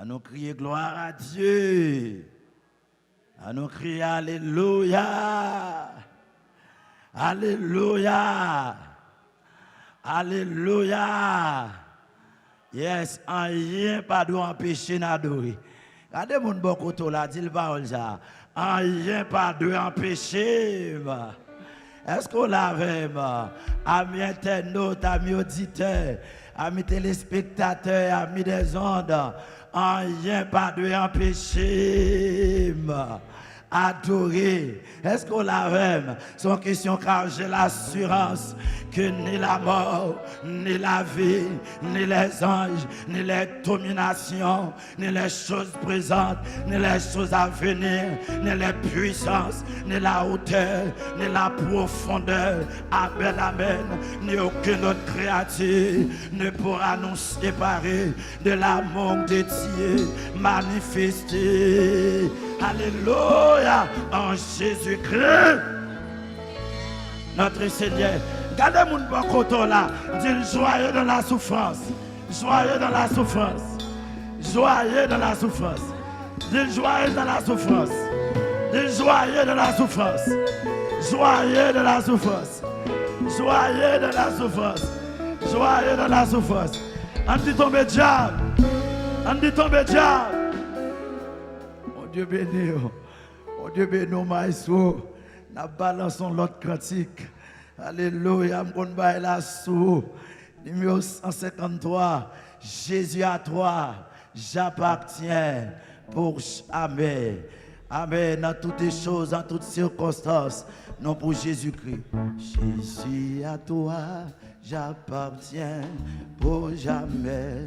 À nous crier gloire à Dieu. À nous crier Alléluia. Alléluia. Alléluia. Yes, rien pas doit empêcher d'adorer. Regardez mon bon côté là, dit le parole ça. Rien pas doit empêcher. Est-ce qu'on l'avait, amis internautes, amis auditeurs, amis téléspectateurs, amis des ondes, rien pas doit empêcher. Adorer. Est-ce qu'on l'avait? C'est une question car j'ai l'assurance que ni la mort, ni la vie, ni les anges, ni les dominations, ni les choses présentes, ni les choses à venir, ni les puissances, ni la hauteur, ni la profondeur, amen, amen, ni aucune autre créature ne pourra nous séparer de l'amour de Dieu manifesté. Alléluia, en Jésus-Christ, notre Seigneur. Regardez mon bon côté là, dit joyeux dans la souffrance, joyeux dans la souffrance, joyeux dans la souffrance, dit joyeux dans la souffrance, dit joyeux dans la souffrance, joyeux dans la souffrance, joyeux dans la souffrance, joyeux dans la souffrance. On dit tomber diable, on dit tomber diable. Dieu béni, oh Dieu béni, maestro. Nous balançons l'autre cantique. Alléluia, mon bail là sous. Numéro 153. Jésus à toi, j'appartiens pour jamais. Amen. Dans toutes les choses, en toutes circonstances, non pour Jésus-Christ. Jésus à toi, j'appartiens pour jamais.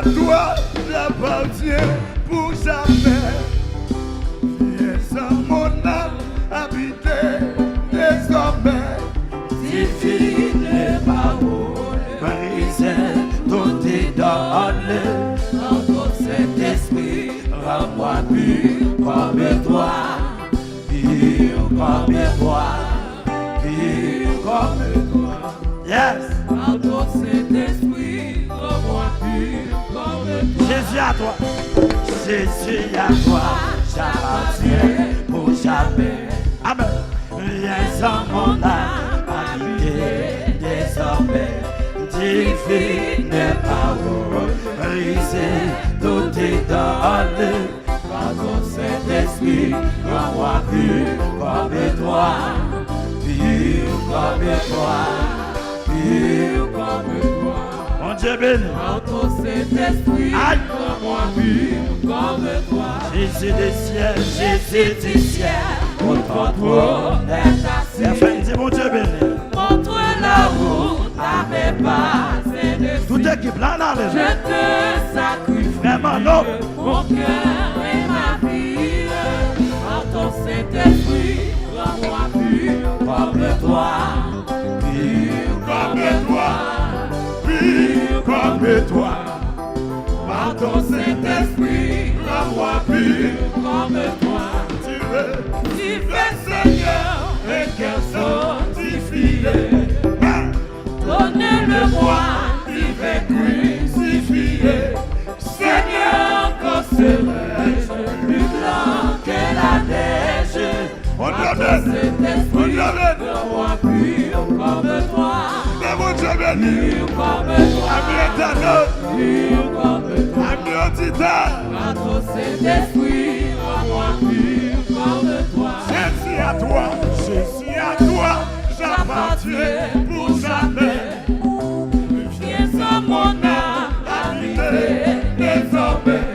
Toi, j'appartiens pour jamais. Viens à mon âme, habiter désormais. Divine parole, brisez tout est donné. Dans ton Saint-Esprit, rends-moi pur comme toi. Pur comme toi. Pur comme toi. Yes. Dans ton Saint-Esprit, rends-moi pur. Jésus à toi, Jésus à toi, j'appartiens pour jamais. Amen. Viens en mon âme, habiter désormais. Divine parole, brisez tout est donné. Par ton Saint-Esprit, rends-moi pur comme toi. Pur comme toi. Pur comme toi. Mon Dieu béni. En ton Saint-Esprit, rends-moi pur comme toi. Jésus des ciels, Jésus du ciel, contre toi est assis. Dis mon Dieu béni. Montre la route à mes pas et dessus. Toute équipe là, là, je te sacrifie. Vraiment, non. Mon cœur et ma vie. En ton Saint-Esprit, rends-moi pur comme toi. Pur comme toi. Pur comme toi. Par ton Saint-Esprit, rends-moi pur comme toi. Tu fais Seigneur et qu'un sanctifié. Donnez-le-moi, tu fais crucifié. Seigneur, quand serai-je plus blanc que la neige. On Saint-Esprit, rends-moi pur comme toi. Mon Dieu béni, pur comme toi. Ami éternel, pur comme toi. Ami auditeur, par ton Saint-Esprit, rends-moi pur comme toi. Jésus à toi, j'appartiens pour jamais. Viens en mon âme, habiter désormais.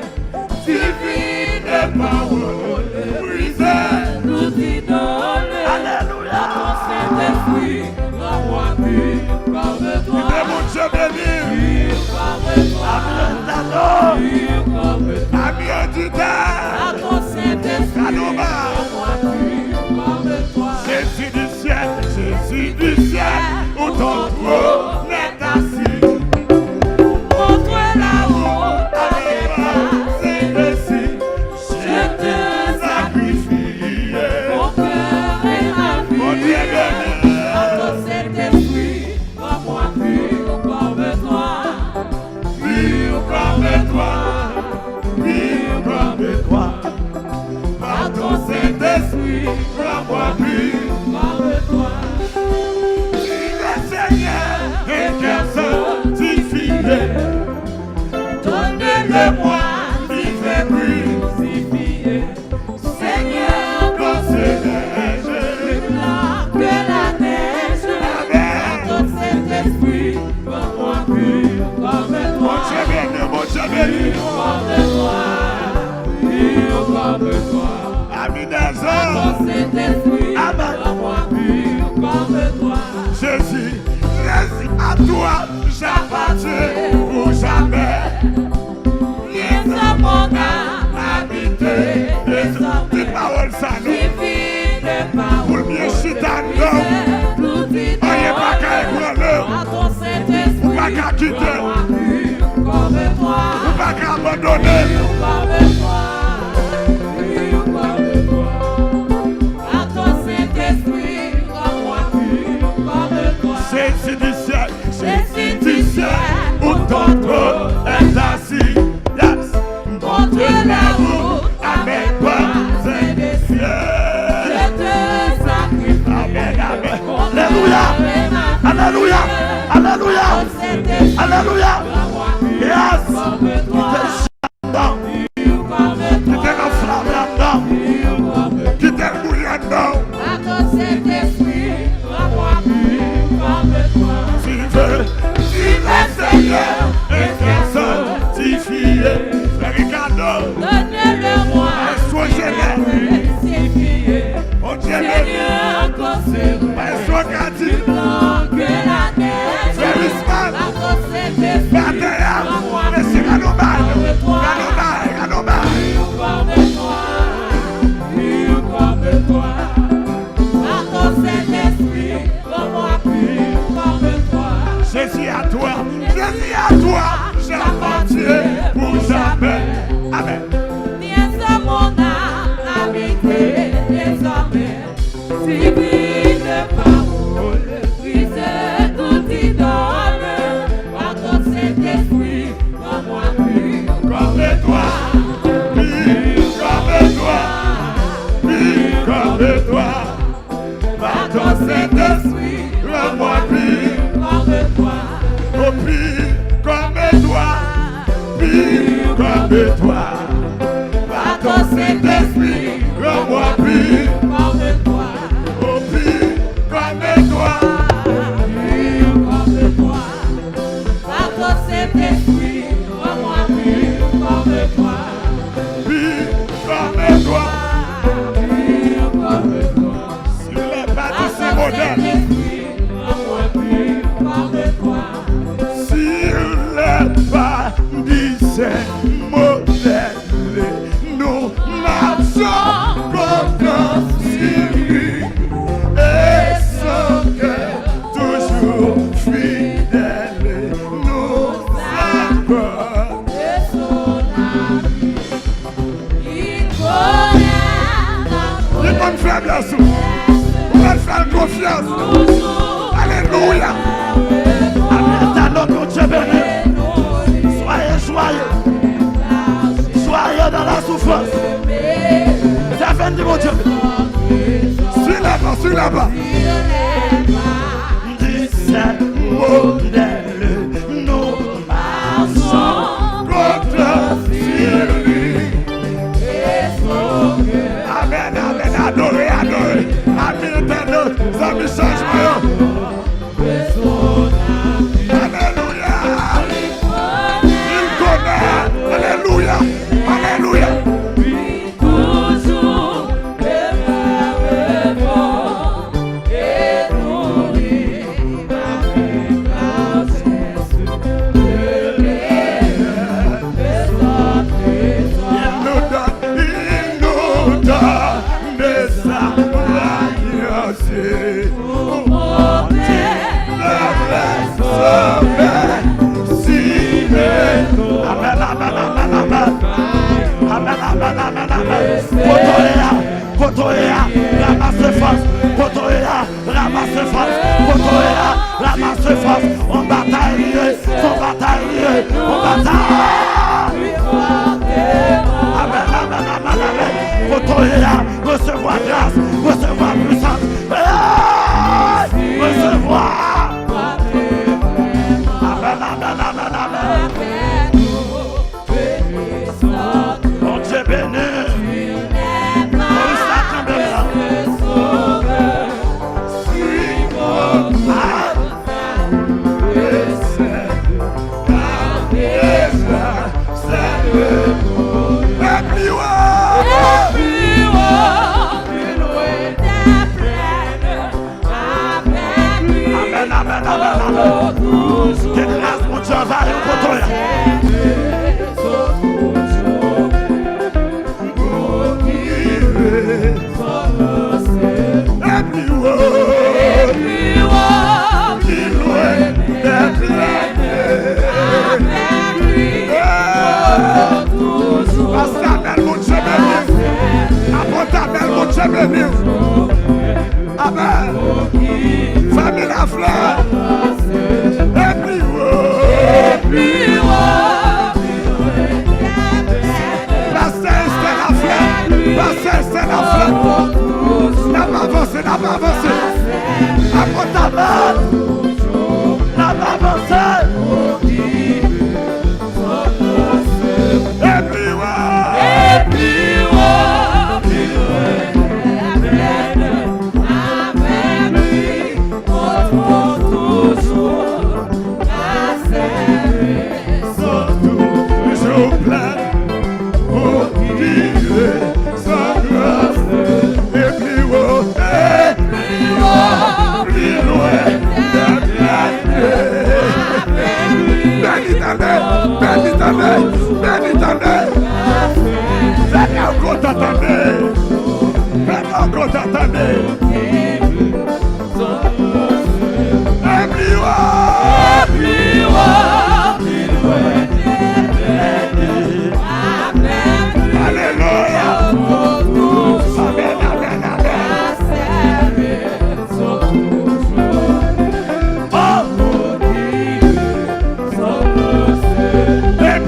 Divine parole, brisez tout idole. Alléluia. Par ton Saint-Esprit, rends-moi pur comme toi. Mon Dieu béni. Saint-Esprit, rends-moi pur comme toi. Si le Seigneur est qu'un sanctifié, donnez-le-moi, si fait crucifié. Seigneur, concernez-je plus blanc que la neige. Ton Saint-Esprit, rends-moi pur comme toi. Mon Dieu béni, mon Dieu béni. Pur comme toi. Ami des hommes. Ton Saint-Esprit, rends-moi pur comme toi. Jésus, à toi, j'appartiens pour jamais. Viens à mon âme habiter désormais. Tes paroles ça nous. Pour bien chuter non. Aïe pas qu'à écouler. Ou pas qu'à quitter. Ou pas qu'à abandonner. Jésus du ciel, où ton trône est assis, yes. Montre la route avec toi, Saint-Esprit. Je te sacrifie. Amen, amen. Alléluia, alléluia, alléluia, alléluia. Yes. Qui t'est enflammé là-dedans, qui t'est bouillé là-dedans. Si le Seigneur est sanctifié, donnez-le-moi, sois génère, mon Dieu, sois gardé, Félisman, Bataille, Messie Ganobal, Jésus à toi, j'appartiens pour jamais. Amen. Viens à mon âme habiter désormais. Divine parole, brise tout idole. Par ton Saint-Esprit, rends-moi pur comme toi, pur comme toi. Par ton Saint-Esprit, rends-moi pur comme toi. Oh, pur comme toi, pur comme toi. Par ton Saint-Esprit, rends-moi pur comme toi. Oh, pur comme toi, Pur comme toi. Par ton Saint-Esprit, rends-moi pur comme toi. pur comme toi. Pur comme toi. Sur les pas de ces modèles, rends-moi pur comme toi. sur les pas de ces modèles, nous marchons comme sur lui. Et son cœur toujours fidèle, nous accorde. Et son ami, il connaît Il peut me faire bien sûr. Vous pouvez faire confiance. Alléluia. Amen, mon Dieu béni. Soyez joyeux. Soyez dans la souffrance. C'est la fin de mon Dieu. Suis là-bas. Dix-sept modèles, nous marchons. Contre sur lui. Amen, amen. Adorez. Amis éternels, amis changements. Alléluia. Il connaît. Alléluia. Alléluia. toujours demeure et nourrit avec grâce de l'Éternel de sa présence. Il nous donne de sa alliance. Pour porter Le sauver. Si Amen, amen, amen, amen. Amen, amen, amen, amen. Kotoya, ramasse force. Kotoya, ramasse force. Kotoya, ramasse force. On bataille, on bataille, on bataille. Amen, amen, amen, amen. Kotoya, recevoir grâce. amen, amen, amen. Avec nous, bénissons-nous. Mon Dieu béni. Tu n'es pas le sauveur. Suis-moi, Amen, amen, amen, amen. Que grâce, mon Dieu, va et contre Amen. Famille la fleur. Et puis, la cesse c'est la fleur. La cesse c'est la fleur. N'a pas avancé, n'a pas avancé. Apporte ta main. N'a pas avancé. Et puis, toujours plein. Oh, vivre sans grâce. Et puis, plus loin de béni t'en venez encore t'attendez. Venez encore t'attendez. Et puis, alléluia. Amen, amen, amen. Et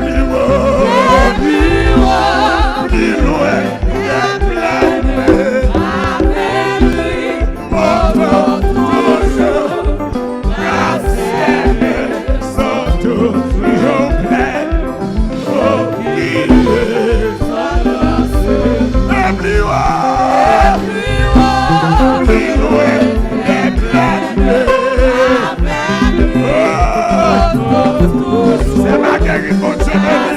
puis, plus loin de c'est ma guérite, mon Dieu béni.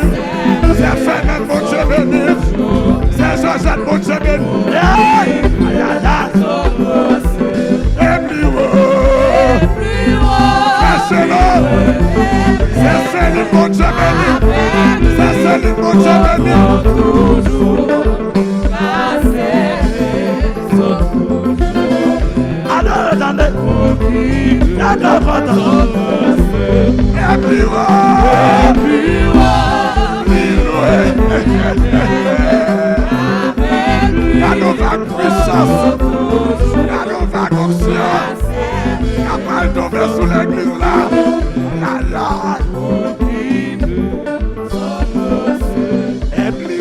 C'est Fernand, mon Dieu béni. C'est Jean-Jacques, mon Dieu béni. Aïe, aïe, aïe. Et plus c'est Céline, mon Dieu béni. C'est Céline, mon Dieu béni. Alors, attendez. D'accord, attendez. Et puis la nouvelle puissance, la nouvelle conscience, capable de tomber sur l'église là, là. Et puis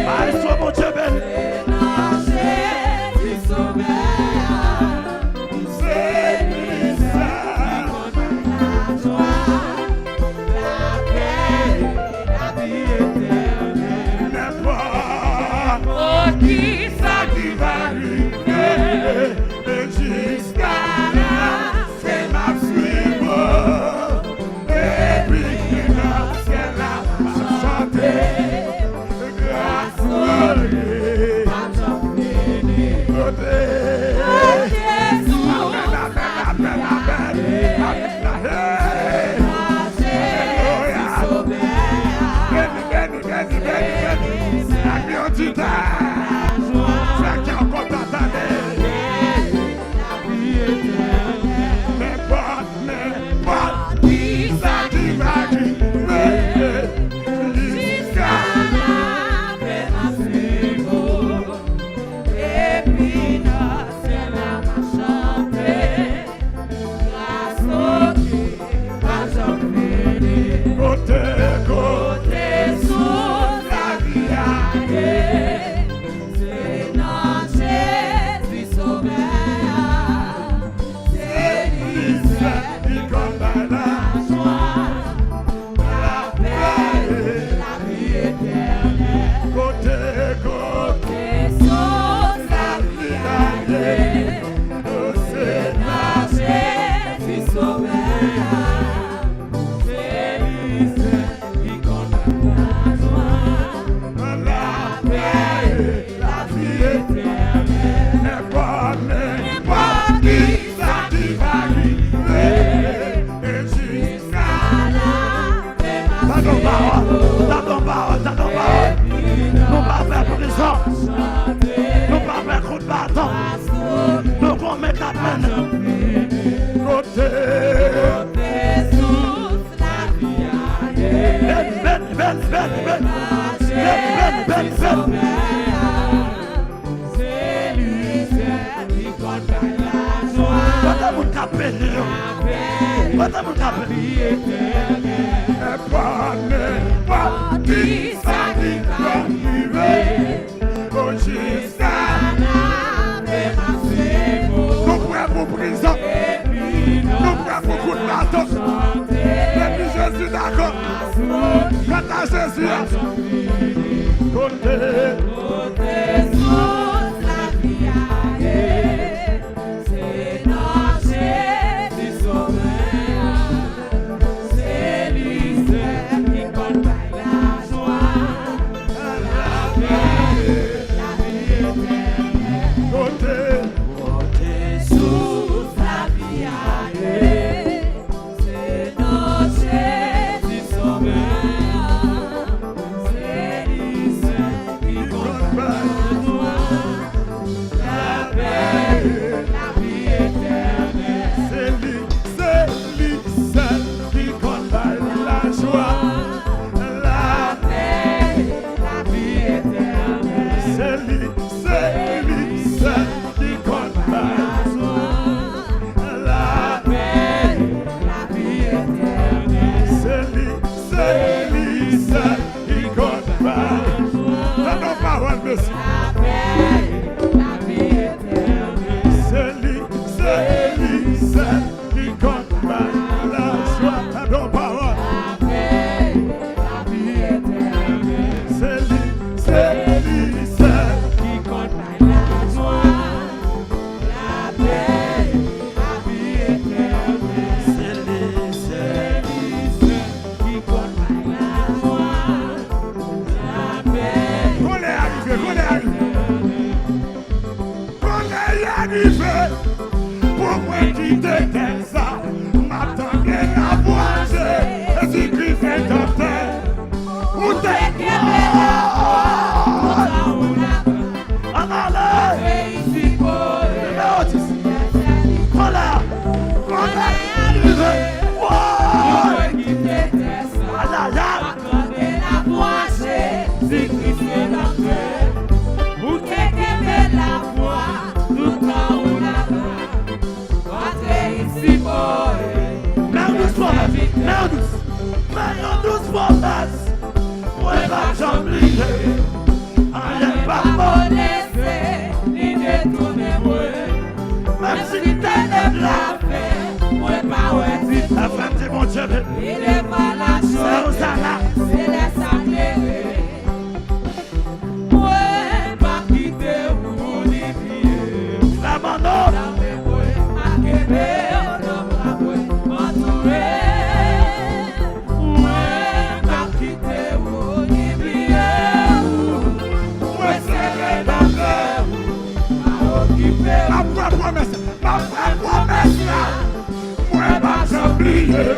Maestro, mon Dieu béni. Simon. Rien pas pas laisser, ni détourner moi. Même si ténèbres la fait, moi pas ouais dit. La femme de mon Dieu. Il est pas la chose, c'est les sacrés. Moi pas quitter ou ni pied. Vraiment non. Ma promesse, là, moi pas oublier.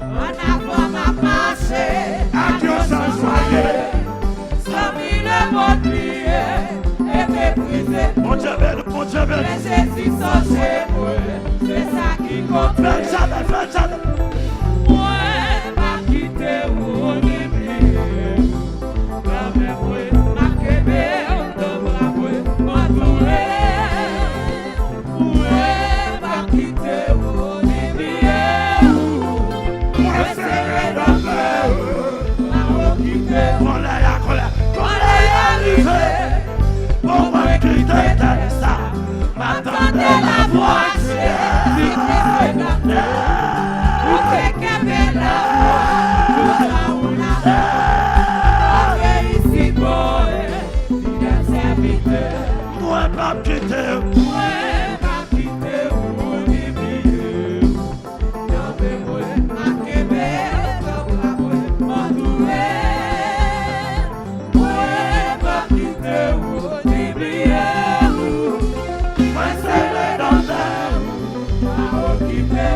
En avant ma marché, Adieu sans joyer. sans mille mots pliés et méprisés. Mon Dieu béni, mon Dieu béni. Mais c'est si chez moi, c'est ça qui compte. Fais jamais, fais jamais. Moi, pas quitter ou oublier. La même moi, ma kébé, dans ma moi, m'entourer. Moi, pas quitter ou oublier. Moi serré dans l'air. Ma occupé. Colère, colère, On colère. est arrivé. Pour moi qui t'étais ça. M'attendez la voix, c'est Ou kébé la voix, tout ça ou la ici, boy, fidèle serviteur. Moi pas quitter. Moi, pas quitter ou oublier. Y'avez moi, ma kébé, comme la moi, m'entourer. Moi, pas quitter ou oublier. Moi serré dans l'air. Ma occupé.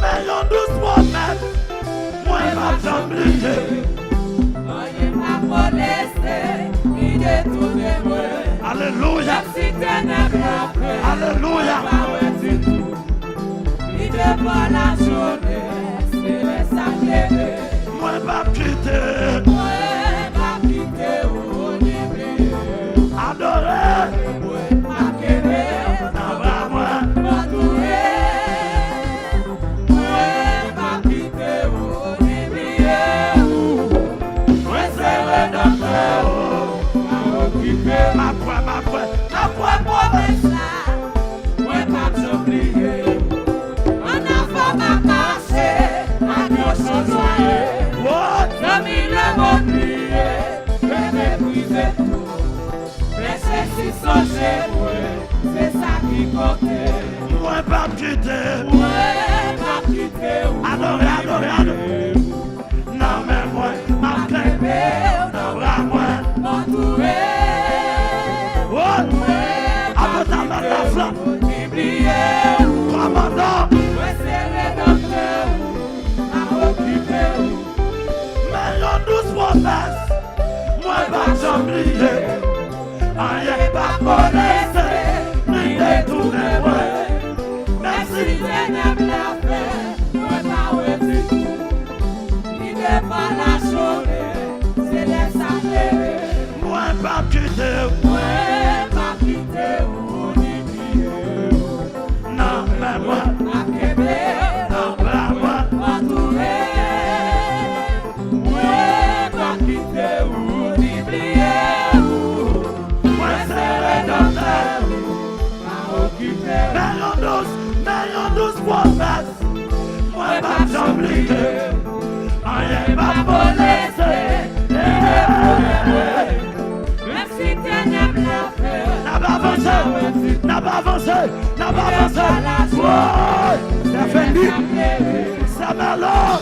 Mais yon douce promesse. Moi pas oublié. Voyez ma molester, ni détourner moi. Alléluia. Si ténèbres après, Alléluia. pas ouais du tout. Ni de pas la journée, c'est les sacrés. Moi pas quitter. Moi, pas quitter ou oublier. Adorer. Moi, ma kébé, Dans bras moi. m'entourer. Moi, pas quitter ou oublier. Moi, serré dans le ma occupé. Ma foi, ma foi. Ma foi, Promesse là, moi pas t'oublier. En avant ma marché, adieu sans joyer. What? Comme il est bon plié, je méprisé tout. Mais c'est si chez moi, c'est ça qui comptait. Moi pas quitter. Moi pas quitter ou Adorer, adorer, adorer. Non mais moi, ma kébé, dans bras moi. m'entourer. What? Moi Après ta main la flamme. oublier. Commandant. Moi serré dans le cœur, à occuper. Mais yon douce promesse. Moi pas oublié. Rien pas connaissé. Ni détourner moi. Même si Merci. ténèbres la fait, moi pas ouais du tout. Il n'est pas la journée, c'est les sacrés. Moi pas quitter. Moi pas quitter ou oublier. Non mais moi, Ma kébé, dans bras moi. m'entourer. Moi pas quitter ou oublier. Moi serré dans l'air. Ma occupé. Mais yon douce promesse. Moi pas oublié. Rien pas connaissé. Même si ténèbres la fait, N'a pas avancé, n'a pas avancé, n'a pas avancé. Ouais, ça fait vite, ça m'alloue.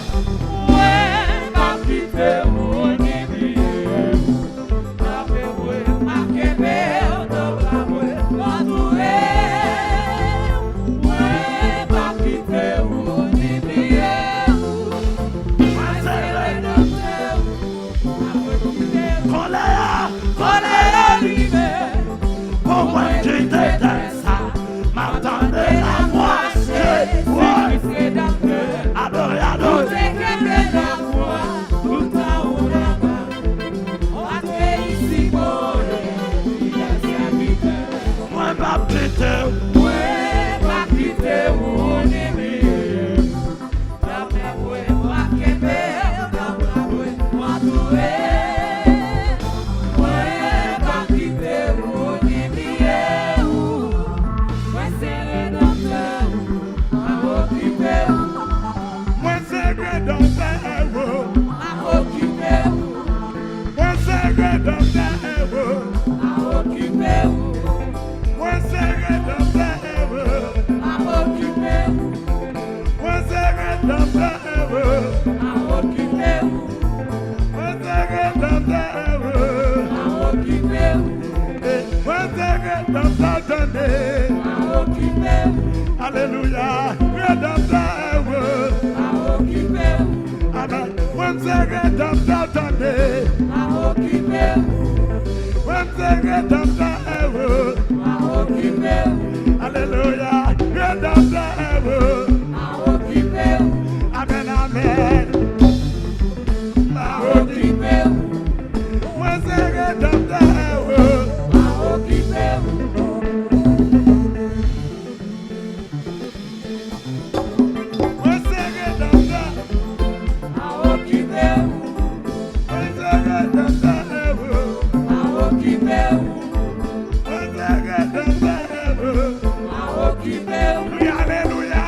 ouais, pas quitter ou oublier. Ma kébé, dans la ouais, m'entourer. Ouais, pas quitter ou oublier. Moi serré dans colère, colère arrivé, pour moi qui t'étais ça. M'attendais la moitié, ouais. c'est dans le Adorer, adorer. Alléluia, rédempteur. Amen. When c'est rédempteur, attendez. When c'est rédempteur. Alléluia, rédempteur. Amen, amen. When c'est rédempteur. Alléluia.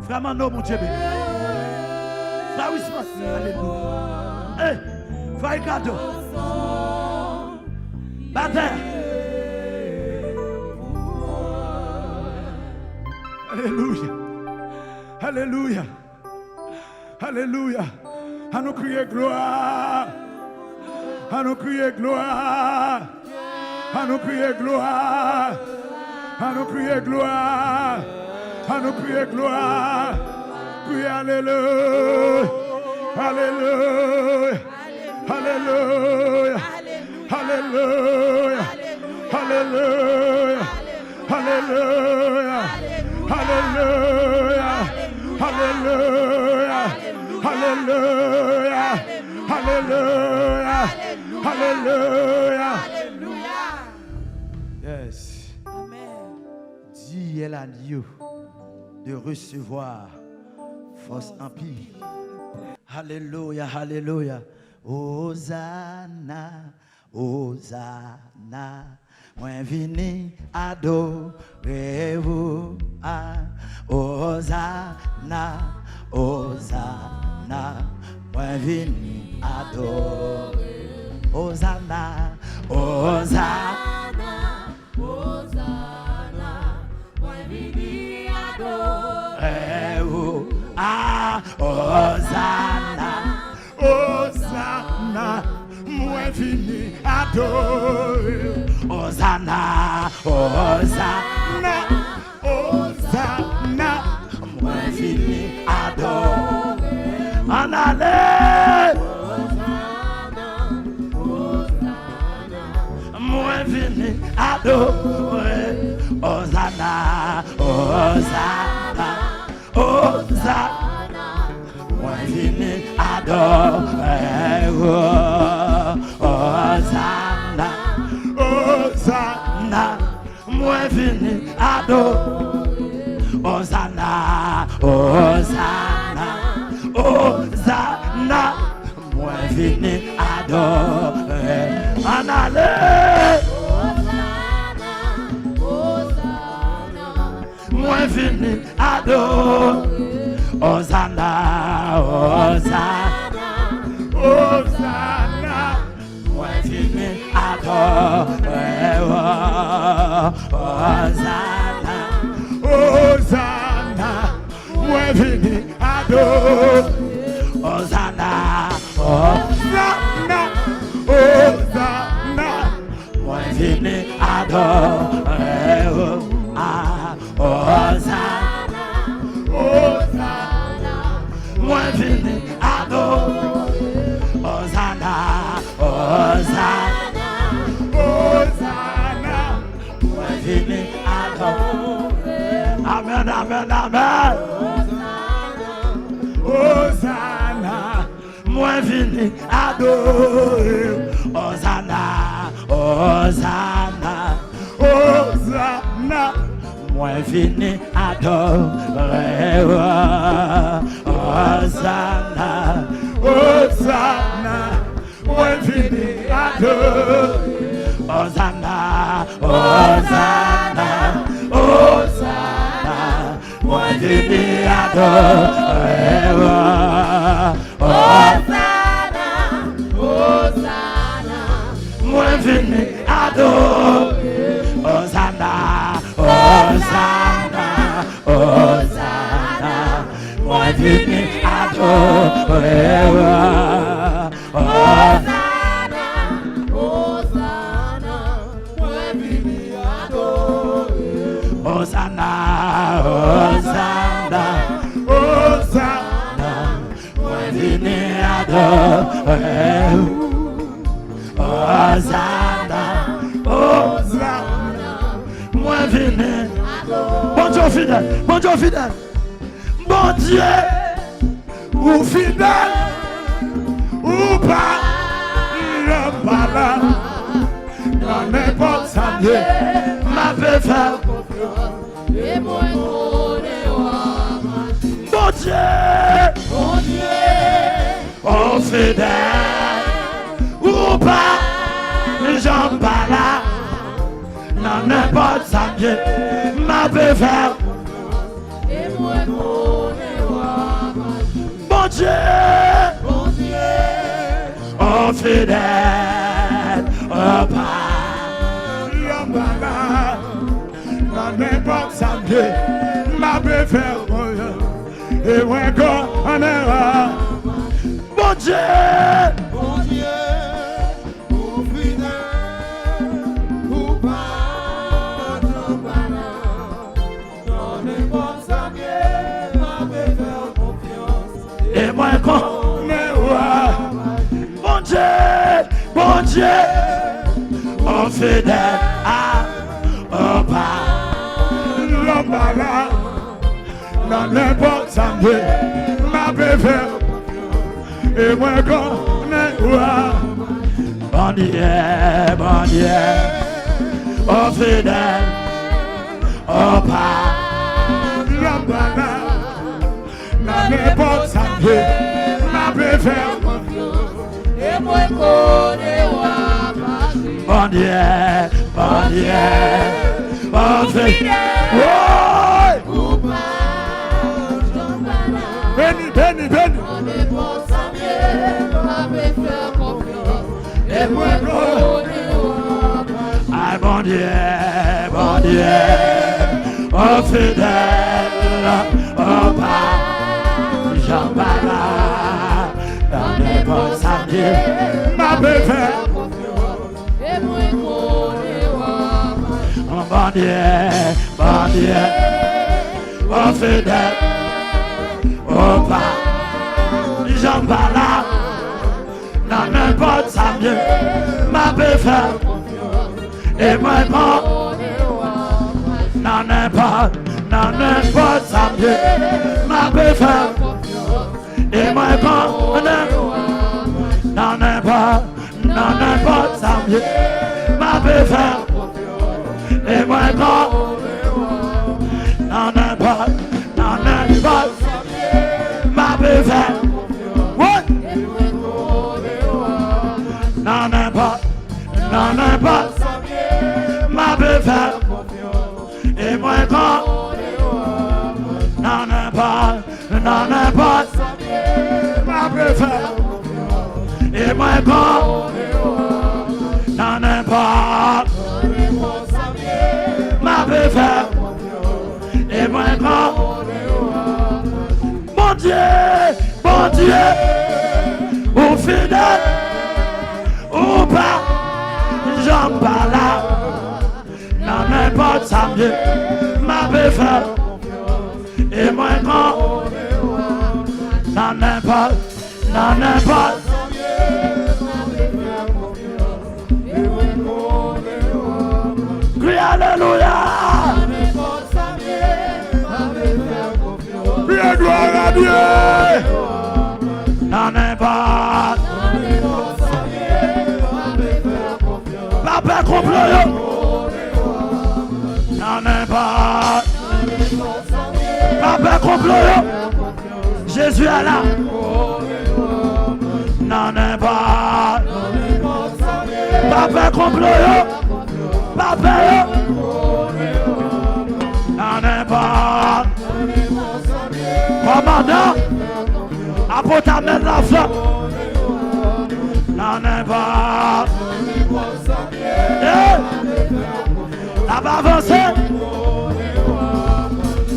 Vraiment, non, mon Dieu. Frère Wismas, alléluia. Eh, frère Cadeau. Bataille. Alléluia. Alléluia. Alléluia. À nous crier gloire. À nous crier gloire. À nous crier gloire. À nous crier gloire. À nous crier gloire. Crier alléluia. Alléluia. Alléluia. Alléluia. Alléluia. Alléluia. Alléluia. Alléluia. Alléluia. Alléluia. Alléluia. Yes. Dis elle a lieu de recevoir force empire. Alléluia. Alléluia. Hosanna. Hosanna. Moi vini adorer vous. Hosanna. Hosanna. Moi vini adorer. Hosanna. Hosanna. Hosanna. Moi vini adorer vous. Hosanna. Hosanna. Moi vini adorer. Hosanna. Hosanna. Hosanna. Moi vini adorer. En aller. Moi vini adorer. Hosanna. Hosanna. Hosanna. Moi vini adorer. Hosanna. Hosanna. Moi vini adorer. Hosanna. Hosanna. Hosanna. Moi vini adorer. En aller. Moi vini adorer. Hosanna. Hosanna. Hosanna. Moi vini adorer. Hosanna. Hosanna. Moi vini adorer. Hosanna. Hosanna. Hosanna. Moi vini adorer. Hosanna. Hosanna. Moi vini adorer. Hosanna. Hosanna. Hosanna. Moi vini adorer. Amen, amen, amen. Hosanna. Moi vini adorer. Hosanna. Hosanna. Hosanna. Moi vini adorer. Hosanna. Hosanna. Moi vini adorer. Hosanna. Hosanna. Hosanna. Moi vini adorer. Hosanna. Hosanna. Moi vini adorer. Hosanna. Hosanna. Hosanna. Moi vini adorer. Hosanna. Hosanna. Moi vini adorer. Hosanna. Hosanna. Hosanna. Moi vini adorer. Hosanna. Hosanna. Moi vini. Bon Dieu fidèle. Bon Dieu fidèle. Bon Dieu. Ou fidèle. Ou pas. Il n'est pas là. Dans n'importe sa vie. M'a fait faire confiance. Et moi, bon Dieu. Bon Dieu. Oh fidèle. Ou pas. J'en pas là. Dans n'importe sa vie. M'a fait faire. Et moi, Dieu, oh fidèle, oh Yambala, dans n'importe sa vie, ma belle faire et moi quand on est là. Bon Dieu, oh fidèle, ou pas, dans n'importe sa vie, ma belle faire confiance. et moi quand On est là. Bon Dieu, oh fidèle, ah, oh pas. Yambala, dans n'importe sa vie, ma belle faire et moi quand on est là. Bon Dieu, oh fidèle, oh pas. Yambala, dans n'importe sa vie, ma belle faire Et moi connais Bon Dieu, oh fidèle, oh, ou pas, Béni. on est bon sa vie, ma belle faire confiance. Et moi connais ah bon Dieu, oh fidèle, oh pas, Jean-Bala, dans les bons samedis, Ma belle faire et moi connais oh bon Dieu, oh fidèle, oh pas, Jean-Bala, dans n'importe samedi, ma belle faire, et moi bon, dans n'importe samedi, ma belle faire, et moi bon, dans n'importe samedi, ma belle faire, et moi bon, dans n'importe ma belle faire, what? Dans n'importe ma belle faire, et moi quand dans n'importe ma belle faire, et moi quand dans n'importe ma belle faire, et moi quand bon Dieu, ou fidèle, ou pas, j'en parle là, dans n'importe samedi, ma belle faire, et moi quand, dans n'importe, crie alléluia, bien gloire à Dieu. dans n'importe, papa complot, dans n'importe, papa complot, Jésus est là, dans n'importe, papa complot, papa dans n'importe, commandant, apporte ta main de la flamme, dans n'importe, la va avancer,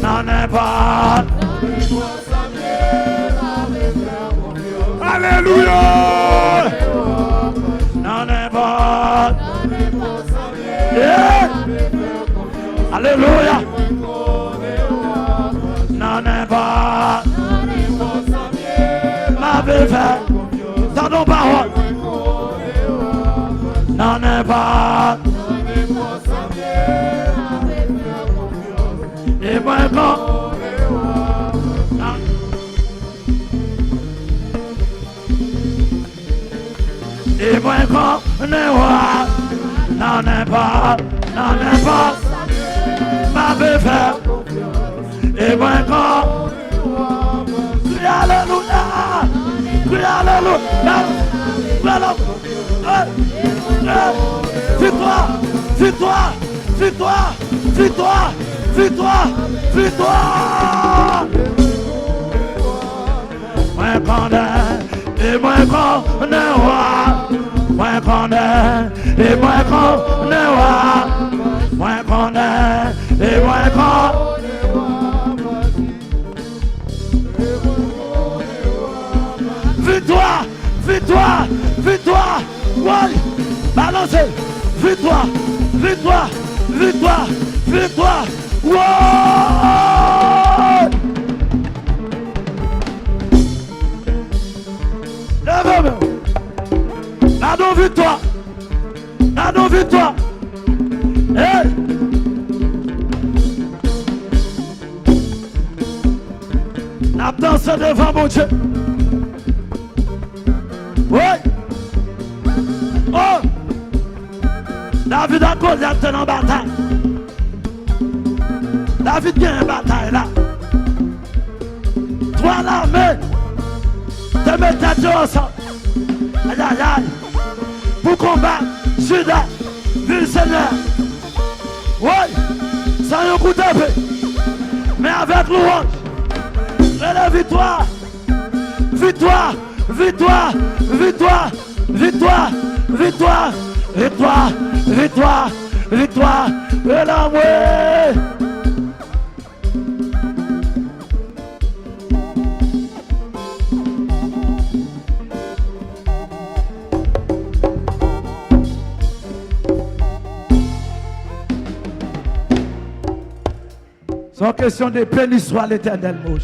dans n'importe, Alléluia. dans n'importe, alléluia, dans n'importe, ma belle faire, dans nos paroles, dans n'importe, et moi quand, et moi quand, dans n'importe, ma belle faire, et moi quand, crie alléluia, victoire, moi et moi connais roi. Moi connais, et moi connais roi. Moi connais, et moi connais roi. Victoire, victoire, victoire. Oui, balancez. Victoire, victoire, victoire, victoire. Wow! Lève-moi. La non victoire. La non victoire. Hey! La danse devant mon Dieu. Oui. Oh! David a Goliath en bataille. David gagne une bataille là. Toi l'armée, te mettez Dieu ensemble. Aïe aïe aïe. Pour combattre Judas, ville Seigneur. Oui, sans un coup d'épée, mais avec louange. Et la victoire, victoire, victoire, victoire, victoire, victoire, victoire, victoire, victoire, et la mouée. Sans question de béni soit l'Éternel mouche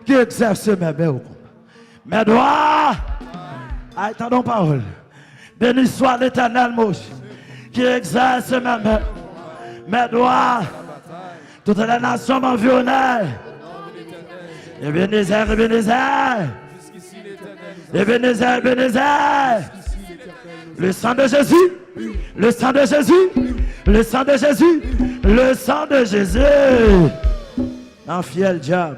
qui exerce mes mains au combat. Mes doigts, attendons parole. Béni soit l'Éternel mouche qui exerce mes mains. Mes doigts, toutes les nations m'environnent. Ebenezer, Ebenezer. Ebenezer, Ebenezer. Le sang de Jésus, le sang de Jésus, le sang de Jésus, le sang de Jésus. Un fiel diable.